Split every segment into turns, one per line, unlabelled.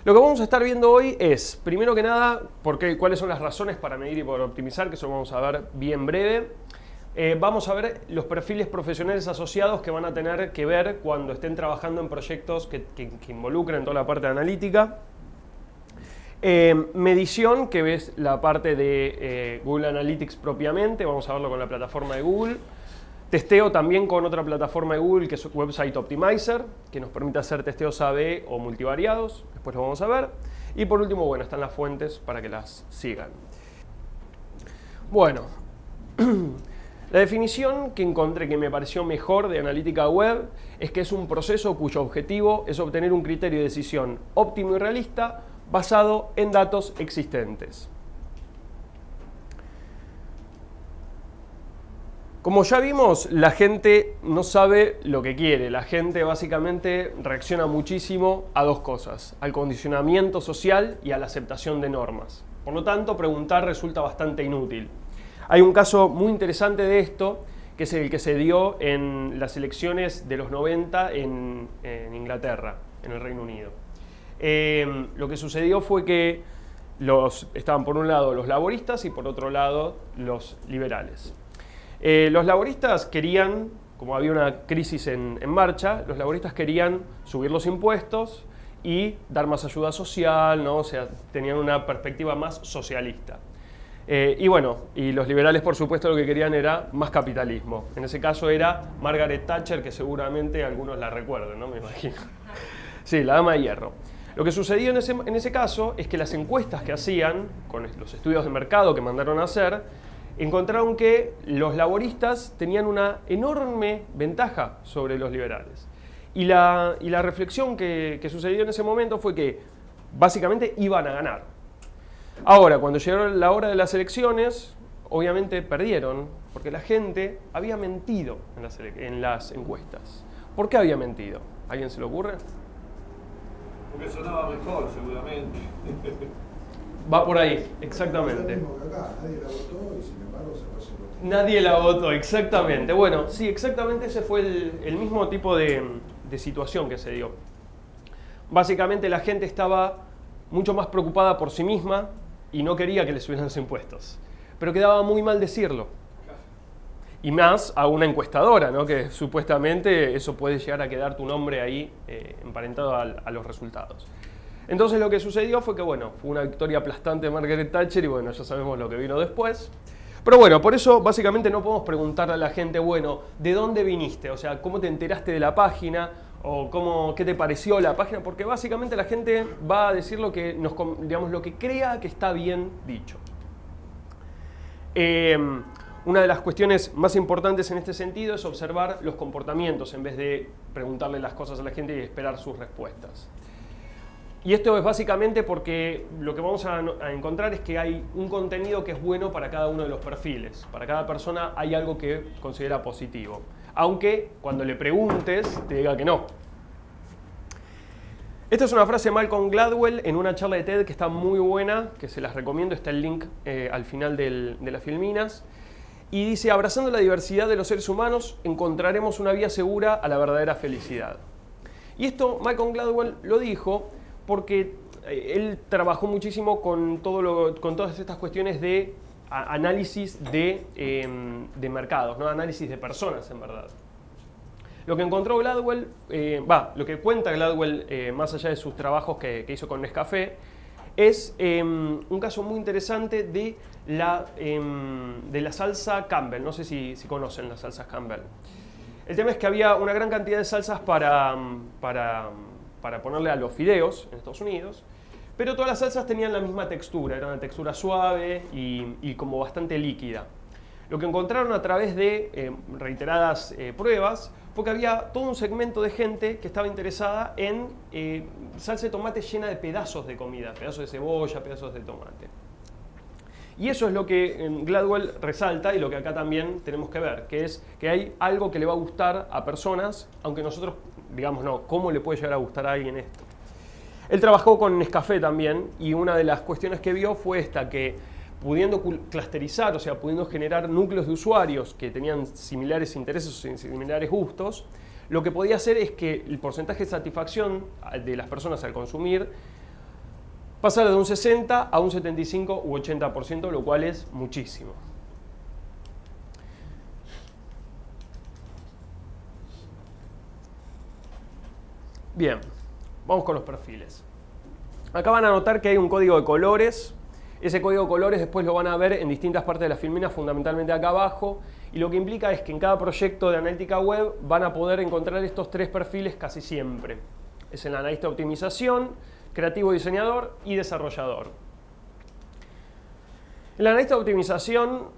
Lo que vamos a estar viendo hoy es, primero que nada, cuáles son las razones para medir y para optimizar, que eso lo vamos a ver bien breve. Vamos a ver los perfiles profesionales asociados que van a tener que ver cuando estén trabajando en proyectos que involucren toda la parte de analítica. Medición, que ves la parte de Google Analytics propiamente, vamos a verlo con la plataforma de Google. Testeo también con otra plataforma de Google que es Website Optimizer, que nos permite hacer testeos A/B o multivariados, después lo vamos a ver. Y por último, bueno, están las fuentes para que las sigan. Bueno, la definición que encontré que me pareció mejor de analítica web es que es un proceso cuyo objetivo es obtener un criterio de decisión óptimo y realista basado en datos existentes. Como ya vimos, la gente no sabe lo que quiere. La gente básicamente reacciona muchísimo a dos cosas: al condicionamiento social y a la aceptación de normas. Por lo tanto, preguntar resulta bastante inútil. Hay un caso muy interesante de esto, que es el que se dio en las elecciones de los 90 en Inglaterra, en el Reino Unido. Lo que sucedió fue que estaban por un lado los laboristas y por otro lado los liberales. Los laboristas querían, como había una crisis en marcha, los laboristas querían subir los impuestos y dar más ayuda social, ¿no? O sea, tenían una perspectiva más socialista. Y bueno, y los liberales por supuesto lo que querían era más capitalismo. En ese caso era Margaret Thatcher, que seguramente algunos la recuerden, ¿no? Me imagino. Sí, la dama de hierro. Lo que sucedió en ese caso es que las encuestas que hacían, con los estudios de mercado que mandaron a hacer, encontraron que los laboristas tenían una enorme ventaja sobre los liberales. Y la reflexión que sucedió en ese momento fue que básicamente iban a ganar. Ahora, cuando llegó la hora de las elecciones, obviamente perdieron, porque la gente había mentido en las encuestas. ¿Por qué había mentido? ¿A alguien se le ocurre?
Porque sonaba mejor, seguramente.
Va por ahí, exactamente.
Nadie la votó y sin embargo se pasó.
Nadie la votó, exactamente. Bueno, sí, exactamente ese fue el mismo tipo de situación que se dio. Básicamente la gente estaba mucho más preocupada por sí misma y no quería que le subieran los impuestos. Pero quedaba muy mal decirlo. Y más a una encuestadora, ¿no? Que supuestamente eso puede llegar a quedar tu nombre ahí emparentado a los resultados. Entonces lo que sucedió fue que, bueno, fue una victoria aplastante de Margaret Thatcher y bueno, ya sabemos lo que vino después. Pero bueno, por eso básicamente no podemos preguntarle a la gente, bueno, ¿de dónde viniste? O sea, ¿cómo te enteraste de la página? O qué te pareció la página, porque básicamente la gente va a decir lo que crea que está bien dicho. Una de las cuestiones más importantes en este sentido es observar los comportamientos en vez de preguntarle las cosas a la gente y esperar sus respuestas. Y esto es básicamente porque lo que vamos a encontrar es que hay un contenido que es bueno para cada uno de los perfiles. Para cada persona hay algo que considera positivo. Aunque cuando le preguntes te diga que no. Esta es una frase de Malcolm Gladwell en una charla de TED que está muy buena, que se las recomiendo, está el link al final de las filminas. Y dice: abrazando la diversidad de los seres humanos encontraremos una vía segura a la verdadera felicidad. Y esto Malcolm Gladwell lo dijo porque él trabajó muchísimo con todas estas cuestiones de análisis de mercados, ¿no? Análisis de personas, en verdad. Lo que encontró Gladwell, lo que cuenta Gladwell, más allá de sus trabajos que hizo con Nescafé, es un caso muy interesante de la salsa Campbell. No sé si conocen las salsas Campbell. El tema es que había una gran cantidad de salsas para ponerle a los fideos en Estados Unidos, pero todas las salsas tenían la misma textura, era una textura suave y como bastante líquida. Lo que encontraron a través de reiteradas pruebas fue que había todo un segmento de gente que estaba interesada en salsa de tomate llena de pedazos de comida, pedazos de cebolla, pedazos de tomate. Y eso es lo que Gladwell resalta y lo que acá también tenemos que ver, que es que hay algo que le va a gustar a personas, aunque nosotros digamos no, ¿cómo le puede llegar a gustar a alguien esto? Él trabajó con Nescafé también y una de las cuestiones que vio fue esta, que pudiendo clusterizar, o sea, pudiendo generar núcleos de usuarios que tenían similares intereses o similares gustos, lo que podía hacer es que el porcentaje de satisfacción de las personas al consumir pasar de un 60 a un 75 u 80%, lo cual es muchísimo. Bien, vamos con los perfiles. Acá van a notar que hay un código de colores. Ese código de colores después lo van a ver en distintas partes de la filmina, fundamentalmente acá abajo. Y lo que implica es que en cada proyecto de analítica web van a poder encontrar estos tres perfiles casi siempre. Es el analista de optimización, creativo diseñador y desarrollador. El analista de optimización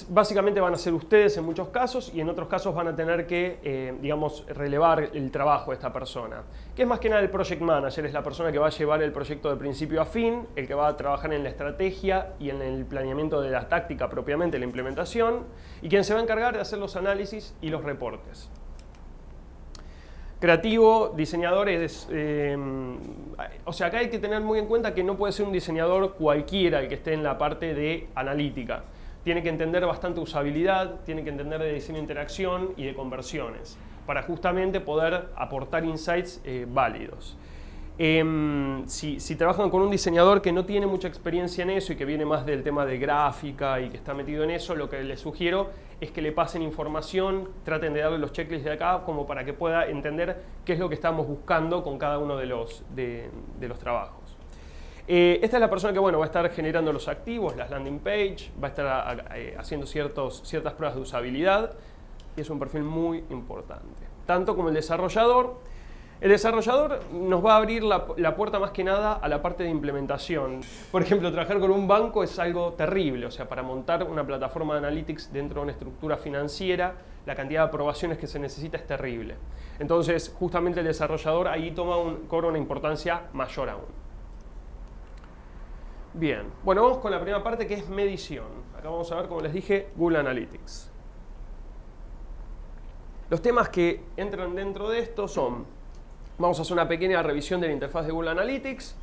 básicamente van a ser ustedes en muchos casos y en otros casos van a tener que, digamos, relevar el trabajo de esta persona. Que es más que nada el project manager, es la persona que va a llevar el proyecto de principio a fin, el que va a trabajar en la estrategia y en el planeamiento de la táctica propiamente, la implementación, y quien se va a encargar de hacer los análisis y los reportes. Creativo, diseñador es... o sea, acá hay que tener muy en cuenta que no puede ser un diseñador cualquiera el que esté en la parte de analítica. Tiene que entender bastante usabilidad, tiene que entender de diseño de interacción y de conversiones, para justamente poder aportar insights válidos. Si trabajan con un diseñador que no tiene mucha experiencia en eso y que viene más del tema de gráfica y que está metido en eso, lo que les sugiero es que le pasen información, traten de darle los checklists de acá como para que pueda entender qué es lo que estamos buscando con cada uno de los trabajos. Esta es la persona que va a estar generando los activos, las landing page, va a estar haciendo ciertas pruebas de usabilidad y es un perfil muy importante. Tanto como el desarrollador. El desarrollador nos va a abrir la puerta más que nada a la parte de implementación. Por ejemplo, trabajar con un banco es algo terrible. O sea, para montar una plataforma de analytics dentro de una estructura financiera, la cantidad de aprobaciones que se necesita es terrible. Entonces, justamente el desarrollador ahí cobra una importancia mayor aún. Bien, bueno, vamos con la primera parte que es medición. Acá vamos a ver, como les dije, Google Analytics. Los temas que entran dentro de esto son... Vamos a hacer una pequeña revisión de la interfaz de Google Analytics.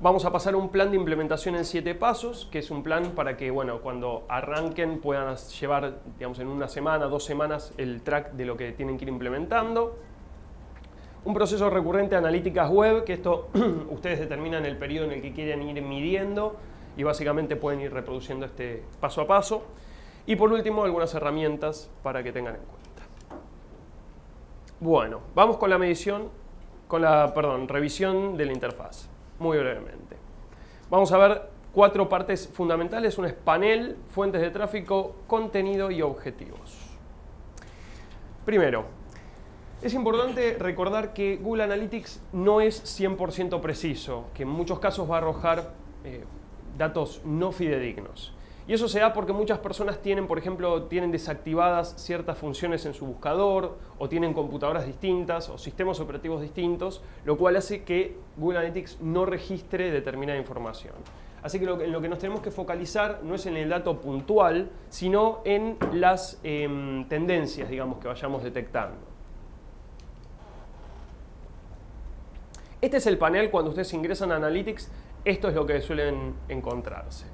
Vamos a pasar un plan de implementación en 7 pasos, que es un plan para que, cuando arranquen puedan llevar, digamos, en una semana, 2 semanas, el track de lo que tienen que ir implementando. Un proceso recurrente de analíticas web, que esto ustedes determinan el periodo en el que quieren ir midiendo y básicamente pueden ir reproduciendo este paso a paso. Y por último, algunas herramientas para que tengan en cuenta. Bueno, vamos con la revisión de la interfaz, muy brevemente. Vamos a ver 4 partes fundamentales. Una es panel, fuentes de tráfico, contenido y objetivos. Primero, es importante recordar que Google Analytics no es 100% preciso, que en muchos casos va a arrojar datos no fidedignos. Y eso se da porque muchas personas tienen, por ejemplo, desactivadas ciertas funciones en su buscador, o tienen computadoras distintas, o sistemas operativos distintos, lo cual hace que Google Analytics no registre determinada información. Así que en lo que nos tenemos que focalizar no es en el dato puntual, sino en las tendencias, digamos, que vayamos detectando. Este es el panel cuando ustedes ingresan a Analytics, esto es lo que suelen encontrarse.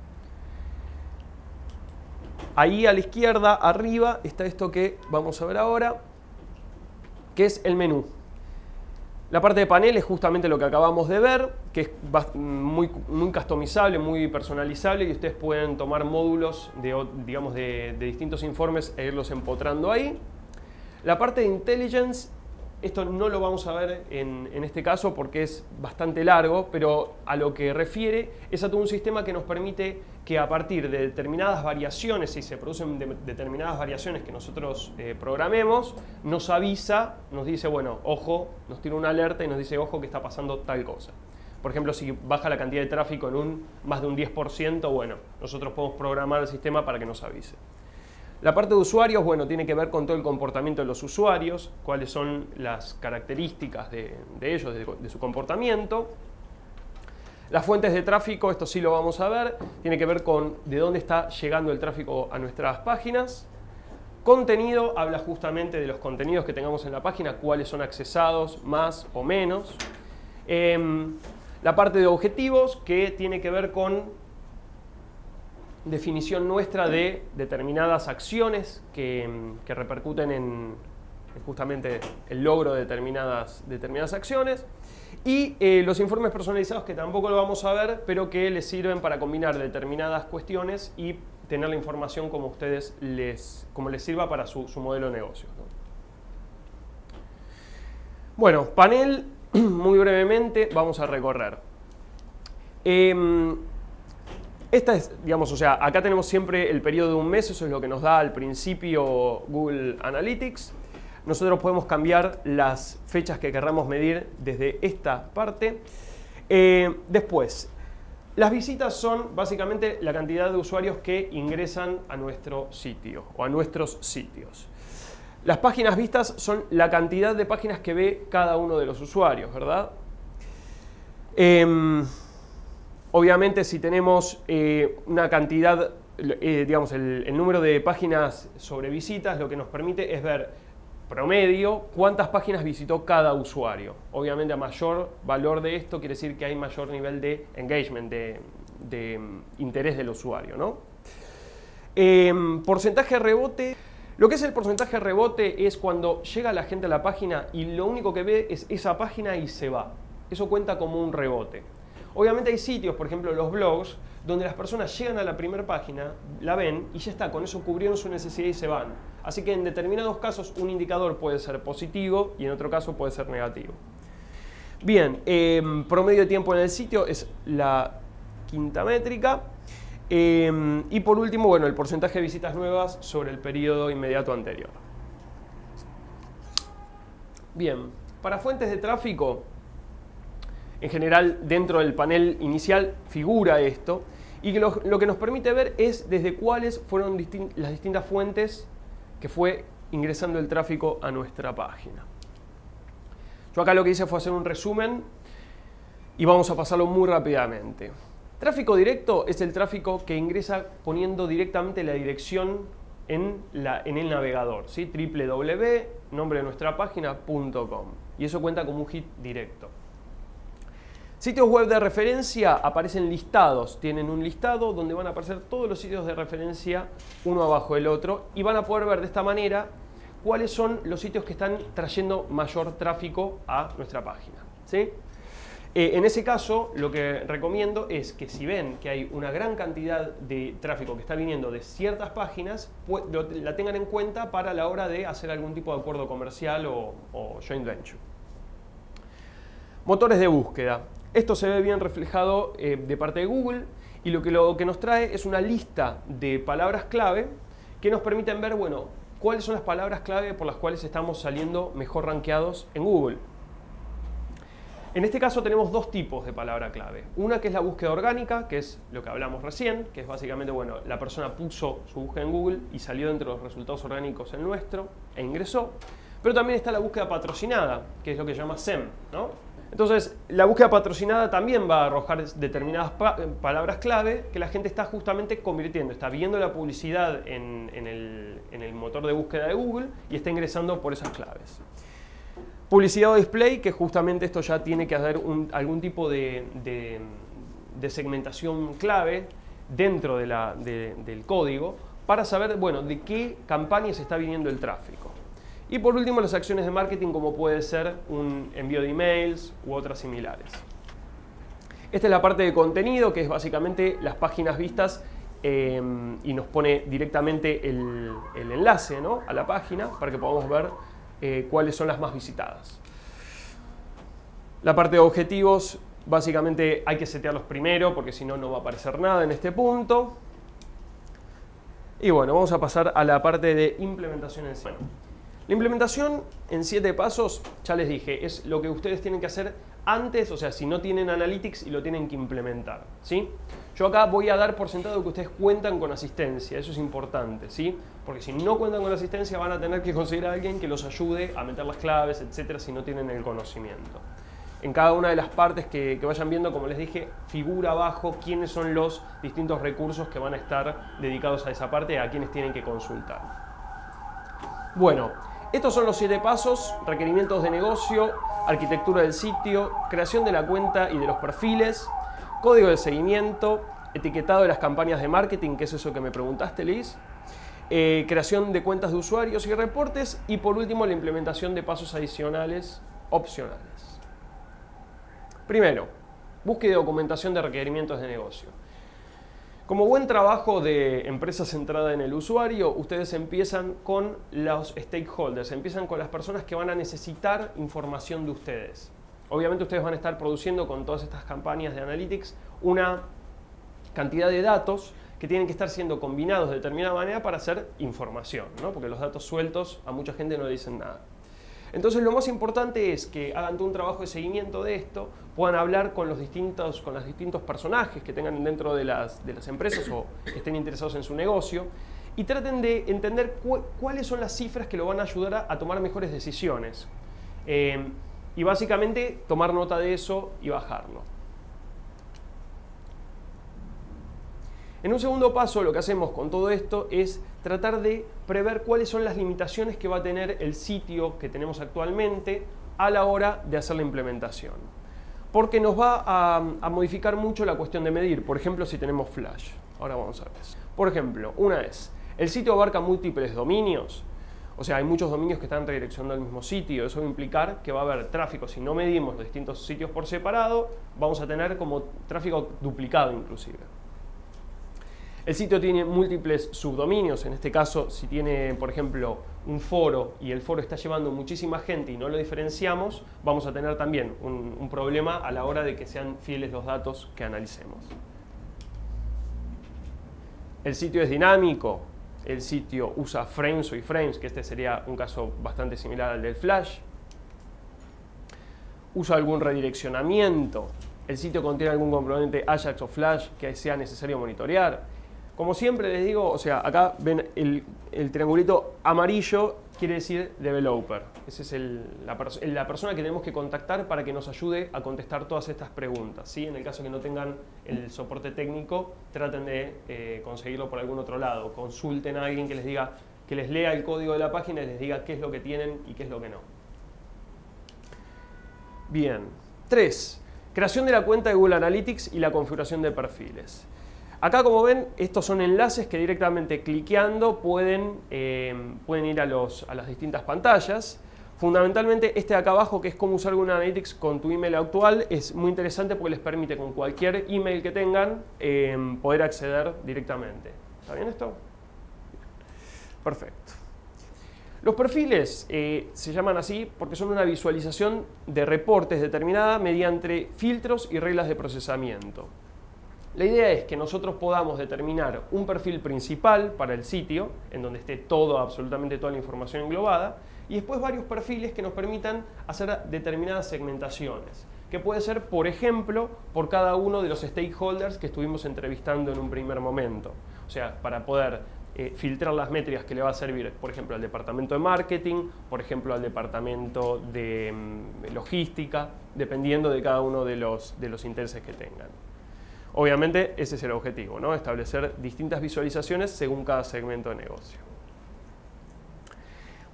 Ahí a la izquierda, arriba, está esto que vamos a ver ahora, que es el menú. La parte de panel es justamente lo que acabamos de ver, que es muy customizable, muy personalizable, y ustedes pueden tomar módulos de distintos informes e irlos empotrando ahí. La parte de Intelligence, esto no lo vamos a ver en este caso porque es bastante largo, pero a lo que refiere es a todo un sistema que nos permite que a partir de determinadas variaciones, si se producen determinadas variaciones que nosotros programemos, nos avisa, nos dice, bueno, ojo, nos tira una alerta y nos dice, ojo, que está pasando tal cosa. Por ejemplo, si baja la cantidad de tráfico en más de un 10%, bueno, nosotros podemos programar el sistema para que nos avise. La parte de usuarios, bueno, tiene que ver con todo el comportamiento de los usuarios, cuáles son las características de ellos, de su comportamiento. Las fuentes de tráfico, esto sí lo vamos a ver, tiene que ver con de dónde está llegando el tráfico a nuestras páginas. Contenido, habla justamente de los contenidos que tengamos en la página, cuáles son accesados, más o menos. La parte de objetivos, que tiene que ver con definición nuestra de determinadas acciones que repercuten en justamente el logro de determinadas acciones. Y los informes personalizados, que tampoco lo vamos a ver, pero que les sirven para combinar determinadas cuestiones y tener la información como como les sirva para su modelo de negocio, ¿no? Bueno, panel, muy brevemente, vamos a recorrer. Esta es, digamos, o sea, acá tenemos siempre el periodo de un mes, eso es lo que nos da al principio Google Analytics. Nosotros podemos cambiar las fechas que querramos medir desde esta parte. Después, las visitas son básicamente la cantidad de usuarios que ingresan a nuestro sitio o a nuestros sitios. Las páginas vistas son la cantidad de páginas que ve cada uno de los usuarios, ¿verdad? Obviamente, si tenemos una cantidad, digamos, el número de páginas sobre visitas, lo que nos permite es ver promedio cuántas páginas visitó cada usuario. Obviamente, a mayor valor de esto quiere decir que hay mayor nivel de engagement, de interés del usuario, ¿no? Porcentaje de rebote. Lo que es el porcentaje de rebote es cuando llega la gente a la página y lo único que ve es esa página y se va. Eso cuenta como un rebote. Obviamente hay sitios, por ejemplo los blogs, donde las personas llegan a la primera página, la ven y ya está, con eso cubrieron su necesidad y se van. Así que en determinados casos un indicador puede ser positivo y en otro caso puede ser negativo. Bien, promedio de tiempo en el sitio es la quinta métrica. Y por último, bueno, el porcentaje de visitas nuevas sobre el periodo inmediato anterior. Bien, para fuentes de tráfico, en general dentro del panel inicial figura esto, y que lo que nos permite ver es desde cuáles fueron las distintas fuentes que fue ingresando el tráfico a nuestra página. Yo acá lo que hice fue hacer un resumen y vamos a pasarlo muy rápidamente. Tráfico directo es el tráfico que ingresa poniendo directamente la dirección en el navegador, ¿sí? www.nombre-de-nuestra-página.com, y eso cuenta como un hit directo. Sitios web de referencia aparecen listados, tienen un listado donde van a aparecer todos los sitios de referencia uno abajo del otro y van a poder ver de esta manera cuáles son los sitios que están trayendo mayor tráfico a nuestra página, ¿sí? En ese caso, lo que recomiendo es que si ven que hay una gran cantidad de tráfico que está viniendo de ciertas páginas, la tengan en cuenta para la hora de hacer algún tipo de acuerdo comercial o joint venture. Motores de búsqueda. Esto se ve bien reflejado de parte de Google y lo que nos trae es una lista de palabras clave que nos permiten ver, bueno, cuáles son las palabras clave por las cuales estamos saliendo mejor rankeados en Google. En este caso tenemos dos tipos de palabra clave. Una que es la búsqueda orgánica, que es lo que hablamos recién, que es básicamente, bueno, la persona puso su búsqueda en Google y salió dentro de los resultados orgánicos el nuestro e ingresó. Pero también está la búsqueda patrocinada, que es lo que se llama SEM, ¿no? Entonces, la búsqueda patrocinada también va a arrojar determinadas palabras clave que la gente está justamente convirtiendo. Está viendo la publicidad en el motor de búsqueda de Google y está ingresando por esas claves. Publicidad o display, que justamente esto ya tiene que haber algún tipo de segmentación clave dentro del código para saber, bueno, de qué campañas está viniendo el tráfico. Y por último, las acciones de marketing, como puede ser un envío de emails u otras similares. Esta es la parte de contenido, que es básicamente las páginas vistas y nos pone directamente el enlace, ¿no?, a la página para que podamos ver cuáles son las más visitadas. La parte de objetivos, básicamente hay que setearlos primero porque si no, no va a aparecer nada en este punto. Y bueno, vamos a pasar a la parte de implementación en sí. Bueno, la implementación en 7 pasos, ya les dije, es lo que ustedes tienen que hacer antes, o sea, si no tienen Analytics y lo tienen que implementar, ¿sí? Yo acá voy a dar por sentado que ustedes cuentan con asistencia, eso es importante, ¿sí? Porque si no cuentan con asistencia van a tener que conseguir a alguien que los ayude a meter las claves, etcétera, si no tienen el conocimiento. En cada una de las partes que vayan viendo, como les dije, figura abajo quiénes son los distintos recursos que van a estar dedicados a esa parte, a quienes tienen que consultar. Bueno, estos son los 7 pasos: requerimientos de negocio, arquitectura del sitio, creación de la cuenta y de los perfiles, código de seguimiento, etiquetado de las campañas de marketing, que es eso que me preguntaste, Liz, creación de cuentas de usuarios y reportes, y por último la implementación de pasos adicionales opcionales. Primero, búsqueda y documentación de requerimientos de negocio. Como buen trabajo de empresa centrada en el usuario, ustedes empiezan con los stakeholders, empiezan con las personas que van a necesitar información de ustedes. Obviamente ustedes van a estar produciendo con todas estas campañas de Analytics una cantidad de datos que tienen que estar siendo combinados de determinada manera para hacer información, ¿no? Porque los datos sueltos a mucha gente no le dicen nada. Entonces lo más importante es que hagan todo un trabajo de seguimiento de esto, puedan hablar con los distintos personajes que tengan dentro de las empresas o que estén interesados en su negocio, y traten de entender cuáles son las cifras que lo van a ayudar a tomar mejores decisiones. Y básicamente tomar nota de eso y bajarlo. En un segundo paso, lo que hacemos con todo esto es tratar de prever cuáles son las limitaciones que va a tener el sitio que tenemos actualmente a la hora de hacer la implementación. Porque nos va a modificar mucho la cuestión de medir. Por ejemplo, si tenemos Flash. Ahora vamos a ver eso. Por ejemplo, una es, ¿el sitio abarca múltiples dominios? O sea, hay muchos dominios que están redireccionando al mismo sitio. Eso va a implicar que va a haber tráfico. Si no medimos los distintos sitios por separado, vamos a tener como tráfico duplicado inclusive. El sitio tiene múltiples subdominios. En este caso, si tiene, por ejemplo, un foro y el foro está llevando muchísima gente y no lo diferenciamos, vamos a tener también un problema a la hora de que sean fieles los datos que analicemos. El sitio es dinámico. El sitio usa frames o iframes, que este sería un caso bastante similar al del Flash. Usa algún redireccionamiento. El sitio contiene algún componente Ajax o Flash que sea necesario monitorear. Como siempre les digo, o sea, acá ven el triangulito amarillo, quiere decir developer. Esa es la persona que tenemos que contactar para que nos ayude a contestar todas estas preguntas, ¿sí? En el caso que no tengan el soporte técnico, traten de conseguirlo por algún otro lado. Consulten a alguien que les diga, que les lea el código de la página y les diga qué es lo que tienen y qué es lo que no. Bien. 3. Creación de la cuenta de Google Analytics y la configuración de perfiles. Acá, como ven, estos son enlaces que directamente cliqueando pueden ir a las distintas pantallas. Fundamentalmente este de acá abajo, que es cómo usar Google Analytics con tu email actual, es muy interesante porque les permite con cualquier email que tengan poder acceder directamente. ¿Está bien esto? Perfecto. Los perfiles se llaman así porque son una visualización de reportes determinada mediante filtros y reglas de procesamiento. La idea es que nosotros podamos determinar un perfil principal para el sitio, en donde esté absolutamente toda la información englobada, y después varios perfiles que nos permitan hacer determinadas segmentaciones, que puede ser, por ejemplo, por cada uno de los stakeholders que estuvimos entrevistando en un primer momento. O sea, para poder filtrar las métricas que le va a servir, por ejemplo, al departamento de marketing, por ejemplo, al departamento de logística, dependiendo de cada uno de los intereses que tengan. Obviamente ese es el objetivo, ¿no? Establecer distintas visualizaciones según cada segmento de negocio.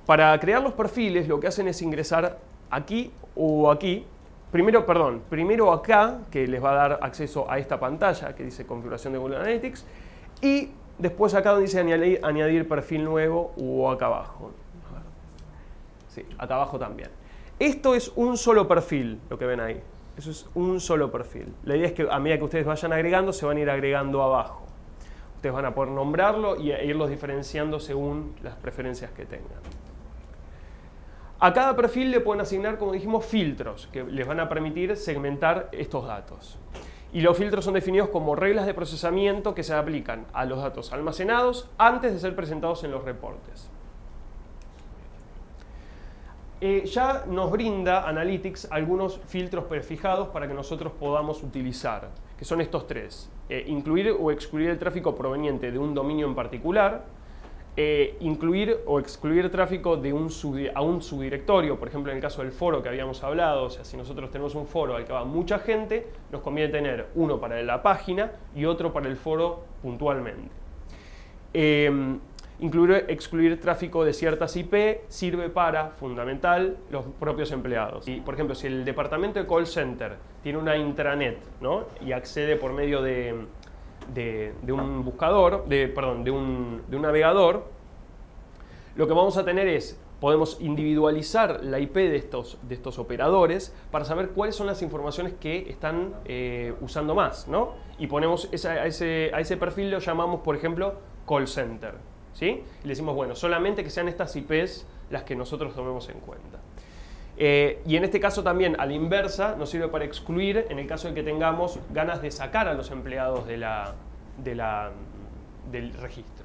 Para crear los perfiles lo que hacen es ingresar aquí o aquí. Primero acá, que les va a dar acceso a esta pantalla que dice configuración de Google Analytics, y después acá donde dice añadir perfil nuevo o acá abajo. Sí, acá abajo también. Esto es un solo perfil, lo que ven ahí. Eso es un solo perfil. La idea es que a medida que ustedes vayan agregando, se van a ir agregando abajo. Ustedes van a poder nombrarlo e irlos diferenciando según las preferencias que tengan. A cada perfil le pueden asignar, como dijimos, filtros que les van a permitir segmentar estos datos. Y los filtros son definidos como reglas de procesamiento que se aplican a los datos almacenados antes de ser presentados en los reportes. Ya nos brinda Analytics algunos filtros prefijados para que nosotros podamos utilizar, que son estos tres. Incluir o excluir el tráfico proveniente de un dominio en particular, incluir o excluir tráfico de a un subdirectorio, por ejemplo en el caso del foro que habíamos hablado. O sea, si nosotros tenemos un foro al que va mucha gente, nos conviene tener uno para la página y otro para el foro puntualmente. Excluir tráfico de ciertas IP sirve para, fundamental, los propios empleados. Y, por ejemplo, si el departamento de call center tiene una intranet, ¿no? Y accede por medio de un buscador, de un navegador, lo que vamos a tener es, podemos individualizar la IP de estos operadores para saber cuáles son las informaciones que están usando más, ¿no? Y ponemos a ese perfil lo llamamos, por ejemplo, call center, ¿sí? Y le decimos, bueno, solamente que sean estas IPs las que nosotros tomemos en cuenta. Y en este caso también, a la inversa, nos sirve para excluir en el caso de que tengamos ganas de sacar a los empleados del registro.